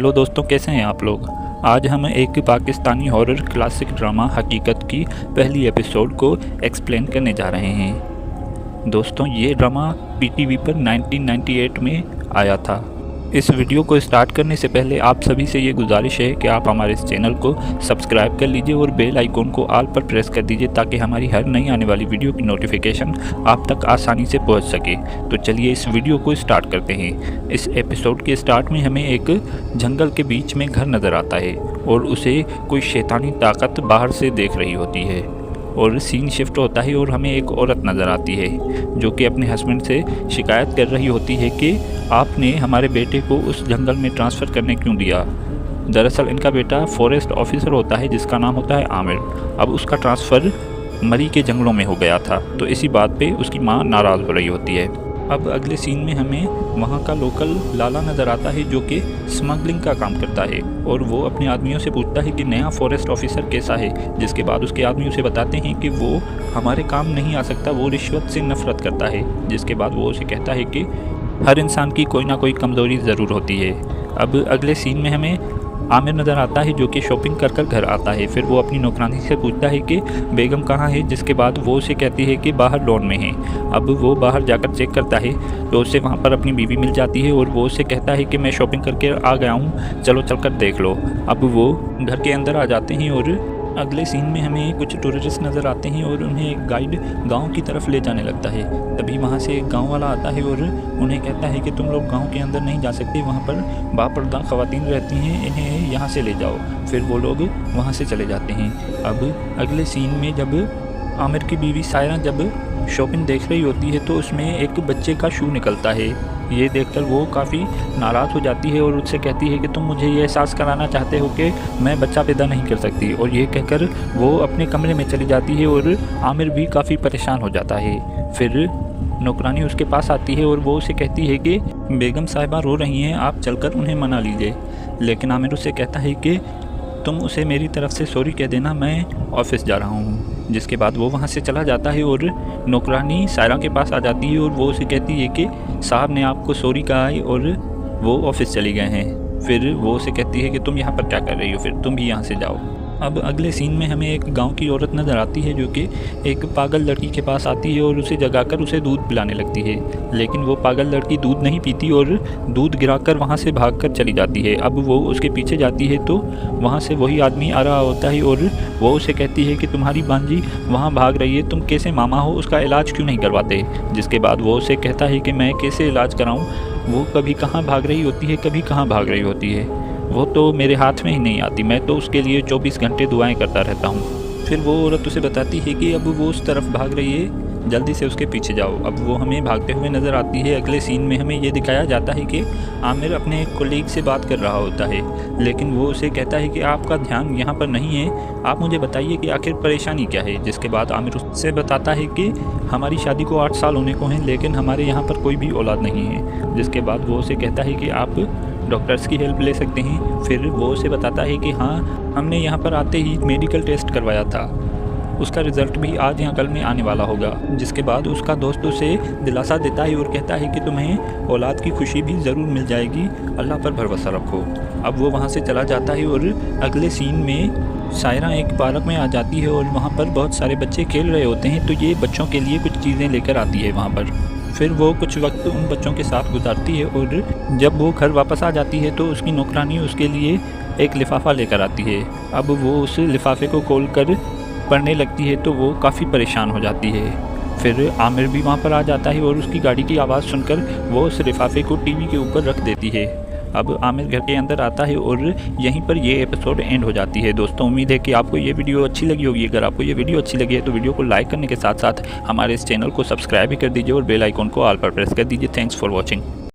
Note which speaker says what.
Speaker 1: Hello दोस्तों, कैसे हैं आप लोग। आज हम एक पाकिस्तानी हॉरर क्लासिक ड्रामा हकीकत की पहली एपिसोड को एक्सप्लेन करने जा रहे हैं। दोस्तों, ये ड्रामा पीटीवी पर 1998 में आया था। इस वीडियो को स्टार्ट करने से पहले आप सभी से ये गुजारिश है कि आप हमारे इस चैनल को सब्सक्राइब कर लीजिए और बेल आइकॉन को ऑल पर प्रेस कर दीजिए ताकि हमारी हर नई आने वाली वीडियो की नोटिफिकेशन आप तक आसानी से पहुंच सके। तो चलिए इस वीडियो को स्टार्ट करते हैं। इस एपिसोड के स्टार्ट में हमें एक जंगल के बीच में घर नज़र आता है और उसे कोई शैतानी ताकत बाहर से देख रही होती है और सीन शिफ्ट होता है और हमें एक औरत नज़र आती है जो कि अपने हस्बैंड से शिकायत कर रही होती है कि आपने हमारे बेटे को उस जंगल में ट्रांसफ़र करने क्यों दिया। दरअसल इनका बेटा फॉरेस्ट ऑफिसर होता है जिसका नाम होता है आमिर। अब उसका ट्रांसफ़र मरी के जंगलों में हो गया था, तो इसी बात पे उसकी माँ नाराज़ हो रही होती है। अब अगले सीन में हमें वहाँ का लोकल लाला नज़र आता है जो कि स्मगलिंग का काम करता है और वो अपने आदमियों से पूछता है कि नया फॉरेस्ट ऑफिसर कैसा है, जिसके बाद उसके आदमी उसे बताते हैं कि वो हमारे काम नहीं आ सकता, वो रिश्वत से नफ़रत करता है। जिसके बाद वो उसे कहता है कि हर इंसान की कोई ना कोई कमज़ोरी ज़रूर होती है। अब अगले सीन में हमें आमिर नज़र आता है जो कि शॉपिंग कर कर घर आता है। फिर वो अपनी नौकरानी से पूछता है कि बेगम कहाँ है, जिसके बाद वो उसे कहती है कि बाहर लॉन में है। अब वो बाहर जाकर चेक करता है तो उसे वहाँ पर अपनी बीवी मिल जाती है और वो उसे कहता है कि मैं शॉपिंग करके आ गया हूँ, चलो चलकर देख लो। अब वो घर के अंदर आ जाते हैं और अगले सीन में हमें कुछ टूरिस्ट नज़र आते हैं और उन्हें एक गाइड गांव की तरफ ले जाने लगता है। तभी वहां से एक गांव वाला आता है और उन्हें कहता है कि तुम लोग गांव के अंदर नहीं जा सकते, वहां पर बापर्दा ख़वातीन रहती हैं, इन्हें यहां से ले जाओ। फिर वो लोग वहां से चले जाते हैं। अब अगले सीन में जब आमिर की बीवी सायरा जब शॉपिंग देख रही होती है तो उसमें एक बच्चे का शू निकलता है। ये देखकर वो काफ़ी नाराज़ हो जाती है और उससे कहती है कि तुम मुझे ये एहसास कराना चाहते हो कि मैं बच्चा पैदा नहीं कर सकती। और ये कहकर वो अपने कमरे में चली जाती है और आमिर भी काफ़ी परेशान हो जाता है। फिर नौकरानी उसके पास आती है और वो उसे कहती है कि बेगम साहिबा रो रही हैं, आप चलकर उन्हें मना लीजिए। लेकिन आमिर उससे कहता है कि तुम उसे मेरी तरफ से सॉरी कह देना, मैं ऑफिस जा रहा हूँ। जिसके बाद वो वहाँ से चला जाता है और नौकरानी सायरा के पास आ जाती है और वो उसे कहती है कि साहब ने आपको सॉरी कहा है और वो ऑफिस चले गए हैं। फिर वो उसे कहती है कि तुम यहाँ पर क्या कर रही हो, फिर तुम भी यहाँ से जाओ। अब अगले सीन में हमें एक गांव की औरत नज़र आती है जो कि एक पागल लड़की के पास आती है और उसे जगाकर उसे दूध पिलाने लगती है। लेकिन वो पागल लड़की दूध नहीं पीती और दूध गिराकर वहाँ से भागकर चली जाती है। अब वो उसके पीछे जाती है तो वहाँ से वही आदमी आ रहा होता है और वो उसे कहती है कि तुम्हारी बांजी वहाँ भाग रही है, तुम कैसे मामा हो, उसका इलाज क्यों नहीं करवाते। जिसके बाद वो उसे कहता है कि मैं कैसे इलाज कराऊँ, वो कभी कहाँ भाग रही होती है, कभी कहाँ भाग रही होती है, वो तो मेरे हाथ में ही नहीं आती, मैं तो उसके लिए 24 घंटे दुआएं करता रहता हूँ। फिर वो औरत उसे बताती है कि अब वो उस तरफ भाग रही है, जल्दी से उसके पीछे जाओ। अब वो हमें भागते हुए नज़र आती है। अगले सीन में हमें ये दिखाया जाता है कि आमिर अपने एक कोलीग से बात कर रहा होता है, लेकिन वो उसे कहता है कि आपका ध्यान यहाँ पर नहीं है, आप मुझे बताइए कि आखिर परेशानी क्या है। जिसके बाद आमिर उससे बताता है कि हमारी शादी को 8 साल होने को हैं, लेकिन हमारे यहाँ पर कोई भी औलाद नहीं है। जिसके बाद वो उसे कहता है कि आप डॉक्टर्स की हेल्प ले सकते हैं। फिर वो उसे बताता है कि हाँ, हमने यहाँ पर आते ही मेडिकल टेस्ट करवाया था, उसका रिज़ल्ट भी आज या कल में आने वाला होगा। जिसके बाद उसका दोस्त उसे दिलासा देता है और कहता है कि तुम्हें औलाद की खुशी भी ज़रूर मिल जाएगी, अल्लाह पर भरोसा रखो। अब वो वहाँ से चला जाता है और अगले सीन में सायरा एक पार्क में आ जाती है और वहाँ पर बहुत सारे बच्चे खेल रहे होते हैं, तो ये बच्चों के लिए कुछ चीज़ें लेकर आती है वहाँ पर। फिर वो कुछ वक्त उन बच्चों के साथ गुजारती है और जब वो घर वापस आ जाती है तो उसकी नौकरानी उसके लिए एक लिफाफा लेकर आती है। अब वो उस लिफाफे को खोलकर पढ़ने लगती है तो वो काफ़ी परेशान हो जाती है। फिर आमिर भी वहाँ पर आ जाता है और उसकी गाड़ी की आवाज़ सुनकर वो उस लिफाफे को टीवी के ऊपर रख देती है। अब आमिर घर के अंदर आता है और यहीं पर ये एपिसोड एंड हो जाती है। दोस्तों, उम्मीद है कि आपको ये वीडियो अच्छी लगी होगी। अगर आपको ये वीडियो अच्छी लगी है तो वीडियो को लाइक करने के साथ साथ हमारे इस चैनल को सब्सक्राइब भी कर दीजिए और बेल आइकॉन को ऑल पर प्रेस कर दीजिए। Thanks for watching.